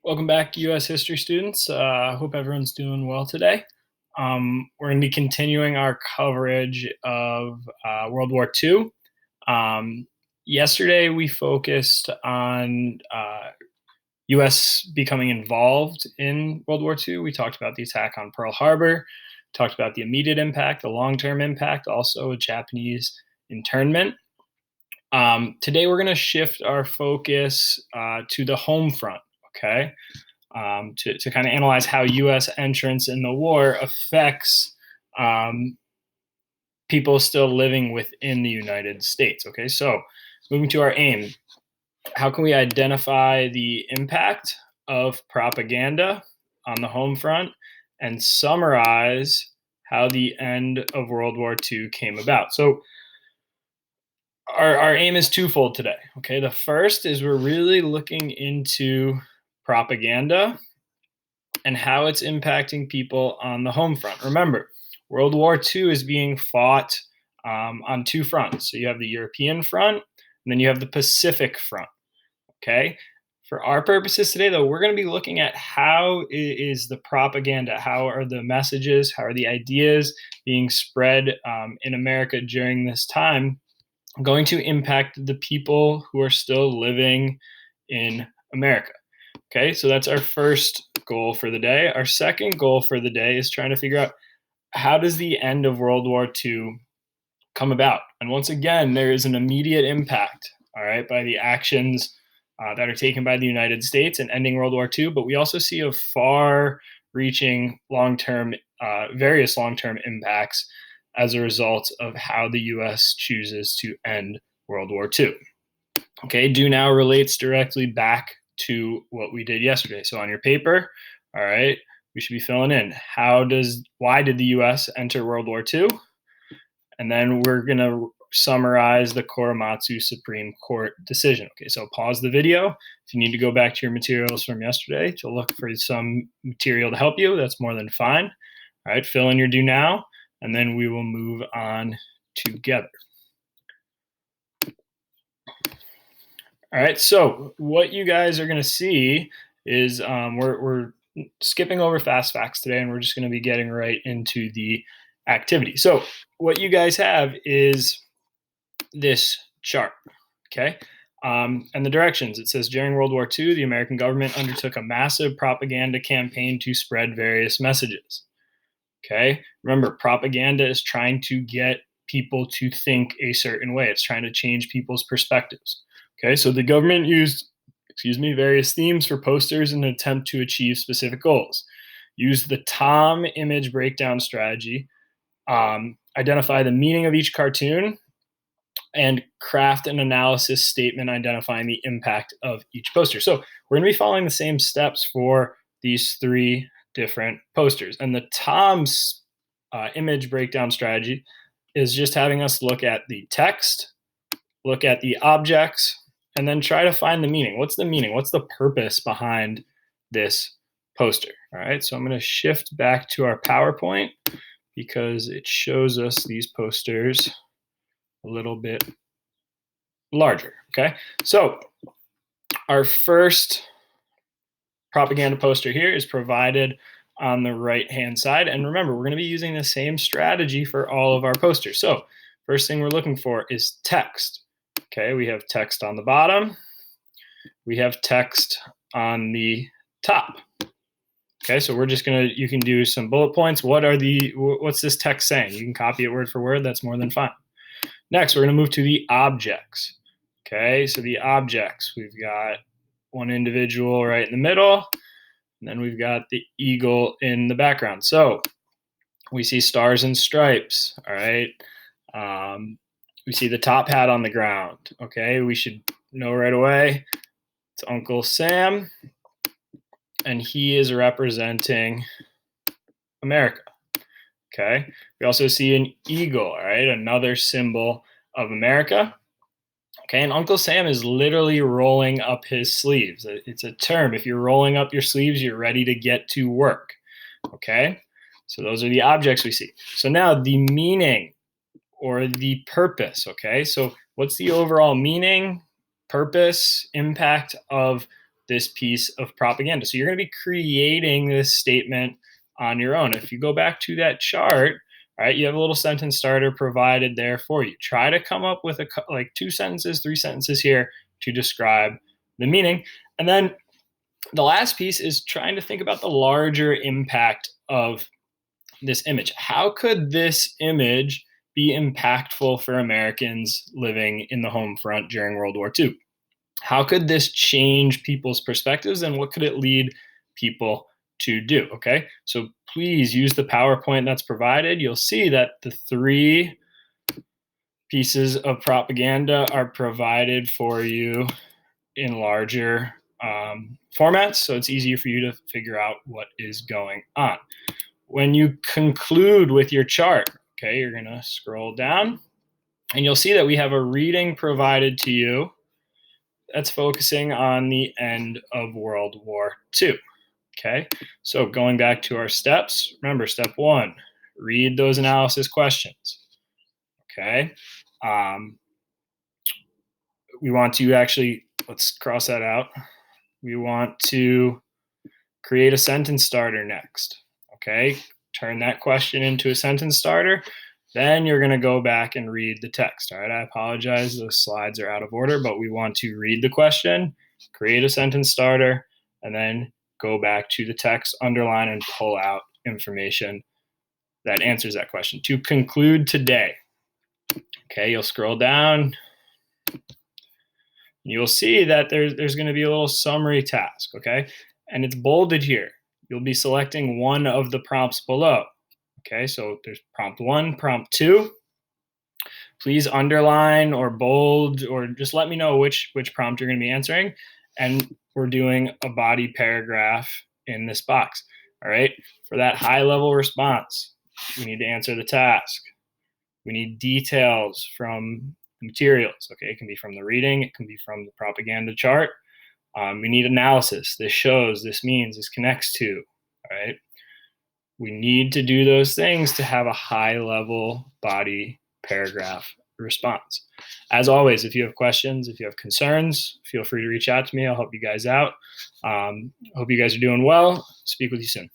Welcome back, U.S. history students. I hope everyone's doing well today. We're going to be continuing our coverage of World War II. Yesterday, we focused on U.S. becoming involved in World War II. We talked about the attack on Pearl Harbor, talked about the immediate impact, the long-term impact, also a Japanese internment. Today, we're going to shift our focus to the home front. Okay, to kind of analyze how U.S. entrance in the war affects people still living within the United States. Okay, so moving to our aim, how can we identify the impact of propaganda on the home front and summarize how the end of World War II came about? So our aim is twofold today. Okay, the first is we're really looking into propaganda and how it's impacting people on the home front. Remember, World War II is being fought on two fronts. So you have the European front, and then you have the Pacific front. Okay. For our purposes today, though, we're going to be looking at how is the propaganda, how are the messages, how are the ideas being spread in America during this time going to impact the people who are still living in America. Okay, so that's our first goal for the day. Our second goal for the day is trying to figure out how does the end of World War II come about? And once again, there is an immediate impact, all right, by the actions that are taken by the United States in ending World War II, but we also see a far-reaching long-term, various long-term impacts as a result of how the U.S. chooses to end World War II. Okay, do now relates directly back to what we did yesterday. So on your paper, all right, we should be filling in why did the U.S. enter World War II? And then we're going to summarize the Korematsu Supreme Court decision. Okay, so pause the video. If you need to go back to your materials from yesterday to look for some material to help you, that's more than fine. All right, fill in your do now, and then we will move on together. All right, so what you guys are going to see is we're skipping over fast facts today, and we're just going to be getting right into the activity. So what you guys have is this chart, okay? And the directions. It says during World War II, the American government undertook a massive propaganda campaign to spread various messages. Okay, remember, propaganda is trying to get people to think a certain way. It's trying to change people's perspectives. Okay, so the government used, various themes for posters in an attempt to achieve specific goals. Use the Tom image breakdown strategy, identify the meaning of each cartoon, and craft an analysis statement identifying the impact of each poster. So we're going to be following the same steps for these three different posters. And the Tom's image breakdown strategy is just having us look at the text, look at the objects, and then try to find the meaning. What's the meaning? What's the purpose behind this poster? All right, so I'm going to shift back to our PowerPoint because it shows us these posters a little bit larger. Okay, so our first propaganda poster here is provided on the right-hand side. And remember, we're going to be using the same strategy for all of our posters. So first thing we're looking for is text. Okay, we have text on the bottom. We have text on the top. Okay, so we're just going to, you can do some bullet points. What's this text saying? You can copy it word for word. That's more than fine. Next, we're going to move to the objects. Okay, so the objects, we've got one individual right in the middle, and then we've got the eagle in the background. So we see stars and stripes, all right? We see the top hat on the ground, okay? We should know right away it's Uncle Sam, and he is representing America, okay? We also see an eagle, all right? Another symbol of America. Okay, and Uncle Sam is literally rolling up his sleeves. It's a term. If you're rolling up your sleeves, you're ready to get to work. Okay, so those are the objects we see. So now the meaning or the purpose. Okay, so what's the overall meaning, purpose, impact of this piece of propaganda. So you're going to be creating this statement on your own. If you go back to that chart, all right, you have a little sentence starter provided there for you. Try to come up with like 2 sentences, 3 sentences here to describe the meaning. And then the last piece is trying to think about the larger impact of this image. How could this image be impactful for Americans living in the home front during World War II? How could this change people's perspectives, and what could it lead people to do? Okay, so please use the PowerPoint that's provided. You'll see that the 3 pieces of propaganda are provided for you in larger formats, so it's easier for you to figure out what is going on. When you conclude with your chart, okay, you're going to scroll down, and you'll see that we have a reading provided to you that's focusing on the end of World War II. Okay, so going back to our steps, remember step 1, read those analysis questions. Okay, we want to actually, let's cross that out. We want to create a sentence starter next. Okay, turn that question into a sentence starter. Then you're going to go back and read the text. All right, I apologize, those slides are out of order, but we want to read the question, create a sentence starter, and then go back to the text, underline, and pull out information that answers that question. To conclude today, okay, you'll scroll down. You'll see that there's going to be a little summary task, okay? And it's bolded here. You'll be selecting one of the prompts below. Okay, so there's prompt 1, prompt 2. Please underline or bold or just let me know which prompt you're going to be answering. And we're doing a body paragraph in this box. All right, for that high level response, we need to answer the task. We need details from the materials. Okay, it can be from the reading, it can be from the propaganda chart. We need analysis. This shows, this means, this connects to. All right. We need to do those things to have a high level body paragraph response. As always, if you have questions, if you have concerns, feel free to reach out to me. I'll help you guys out. Hope you guys are doing well. Speak with you soon.